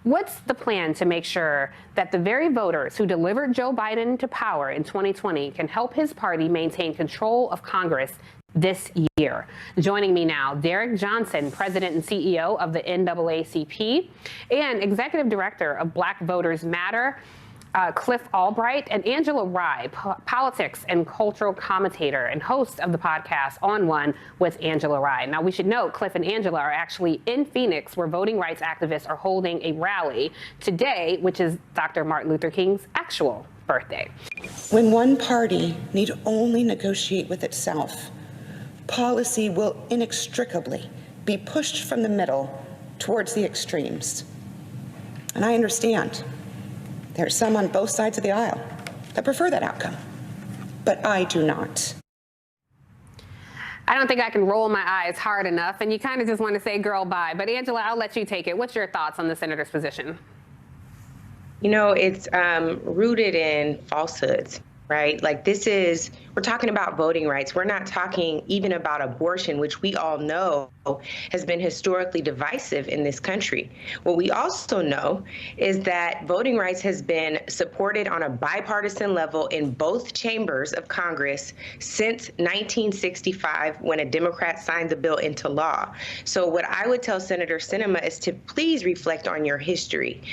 What's the plan to make sure that the very voters who delivered Joe Biden to power in 2020 can help his party maintain control of Congress this year? Joining me now, Derek Johnson, President and CEO of the NAACP and Executive Director of Black Voters Matter, Cliff Albright, and Angela Rye, politics and cultural commentator and host of the podcast On One with Angela Rye. Now, we should note Cliff and Angela are actually in Phoenix, where voting rights activists are holding a rally today, which is Dr. Martin Luther King's actual birthday. When one party need only negotiate with itself, policy will inextricably be pushed from the middle towards the extremes. And I understand there are some on both sides of the aisle that prefer that outcome, but I do not. I don't think I can roll my eyes hard enough, and you kind of just want to say, girl, bye. But Angela, I'll let you take it. What's your thoughts on the senator's position? You know, it's rooted in falsehoods, right? Like we're talking about voting rights. We're not talking even about abortion, which we all know has been historically divisive in this country. What we also know is that voting rights has been supported on a bipartisan level in both chambers of Congress since 1965, when a Democrat signed the bill into law. So what I would tell Senator Sinema is to please reflect on your history.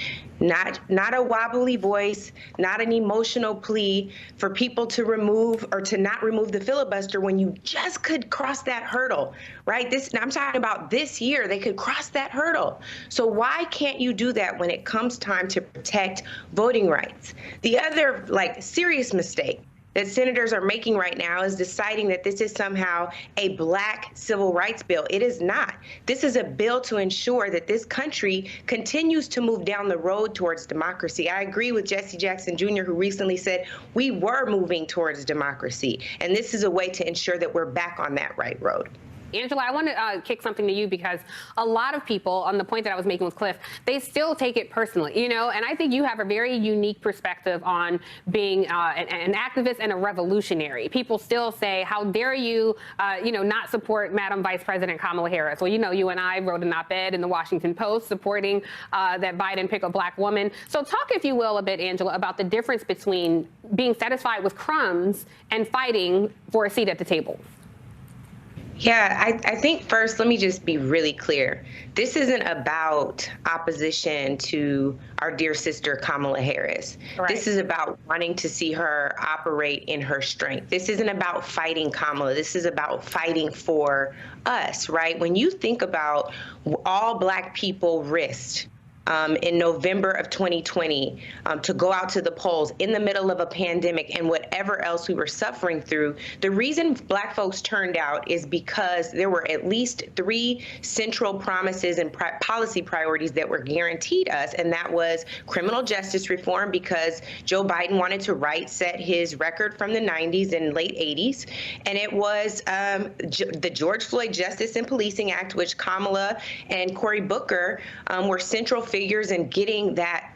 Not a wobbly voice, not an emotional plea for people to remove or to not remove the filibuster when you just could cross that hurdle, right? I'm talking about this year, they could cross that hurdle. So why can't you do that when it comes time to protect voting rights? The other serious mistake that senators are making right now is deciding that this is somehow a Black civil rights bill. It is not. This is a bill to ensure that this country continues to move down the road towards democracy. I agree with Jesse Jackson Jr., who recently said we were moving towards democracy, and this is a way to ensure that we're back on that right road. Angela, I want to kick something to you, because a lot of people, on the point that I was making with Cliff, they still take it personally, and I think you have a very unique perspective on being an activist and a revolutionary. People still say, how dare you, not support Madam Vice President Kamala Harris? Well, you and I wrote an op-ed in the Washington Post supporting that Biden pick a Black woman. So talk, if you will, a bit, Angela, about the difference between being satisfied with crumbs and fighting for a seat at the table. Yeah, I think first, let me just be really clear. This isn't about opposition to our dear sister Kamala Harris. Right. This is about wanting to see her operate in her strength. This isn't about fighting Kamala. This is about fighting for us, right? When you think about all Black people risked in November of 2020 to go out to the polls in the middle of a pandemic and whatever else we were suffering through, the reason Black folks turned out is because there were at least 3 central promises and policy priorities that were guaranteed us, and that was criminal justice reform, because Joe Biden wanted to set his record from the 90s and late 80s, and it was the George Floyd Justice and Policing Act, which Kamala and Cory Booker were central figures in getting that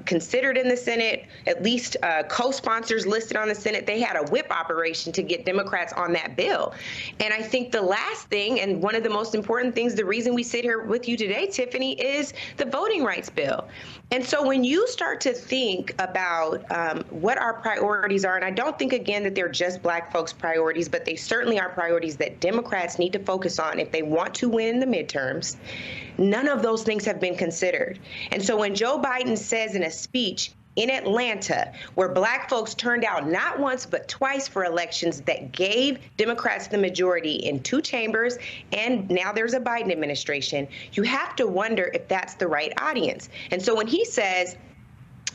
considered in the Senate, at least co-sponsors listed on the Senate. They had a whip operation to get Democrats on that bill. And I think the last thing, and one of the most important things, the reason we sit here with you today, Tiffany, is the voting rights bill. And so when you start to think about what our priorities are, and I don't think, again, that they're just Black folks' priorities, but they certainly are priorities that Democrats need to focus on if they want to win in the midterms, none of those things have been considered. And so when Joe Biden says in a speech in Atlanta, where Black folks turned out not once but twice for elections that gave Democrats the majority in 2 chambers, and now there's a Biden administration, you have to wonder if that's the right audience. And so when he says,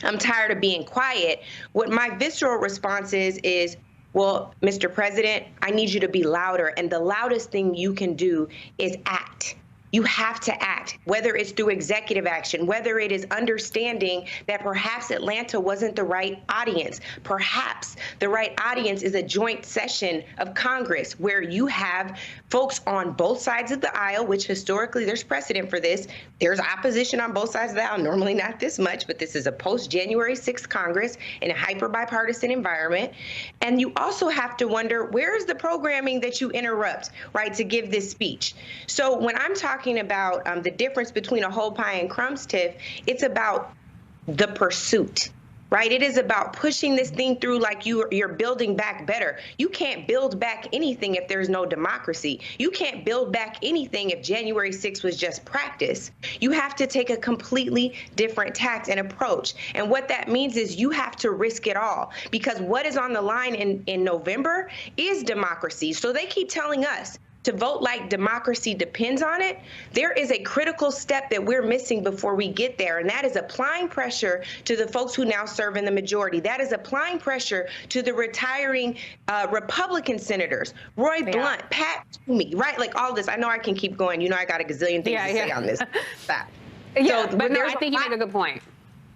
I'm tired of being quiet, what my visceral response is, well, Mr. President, I need you to be louder, and the loudest thing you can do is act. You have to act, whether it's through executive action, whether it is understanding that perhaps Atlanta wasn't the right audience. Perhaps the right audience is a joint session of Congress where you have folks on both sides of the aisle, which historically there's precedent for this. There's opposition on both sides of the aisle, normally not this much, but this is a post-January 6th Congress in a hyper-bipartisan environment. And you also have to wonder, where is the programming that you interrupt, right, to give this speech? So when I'm talking talking about the difference between a whole pie and crumbs, Tiff, it's about the pursuit. Right? It is about pushing this thing through like you're building back better. You can't build back anything if there's no democracy. You can't build back anything if January 6th was just practice. You have to take a completely different tact and approach. And what that means is you have to risk it all, because what is on the line in November is democracy. So they keep telling us to vote like democracy depends on it. There is a critical step that we're missing before we get there, and that is applying pressure to the folks who now serve in the majority. That is applying pressure to the retiring Republican senators, Roy Blunt, Pat Toomey, right? Like all this. I know I can keep going. You know, I got a gazillion things to say on this. Yeah, but no, I think you make a good point.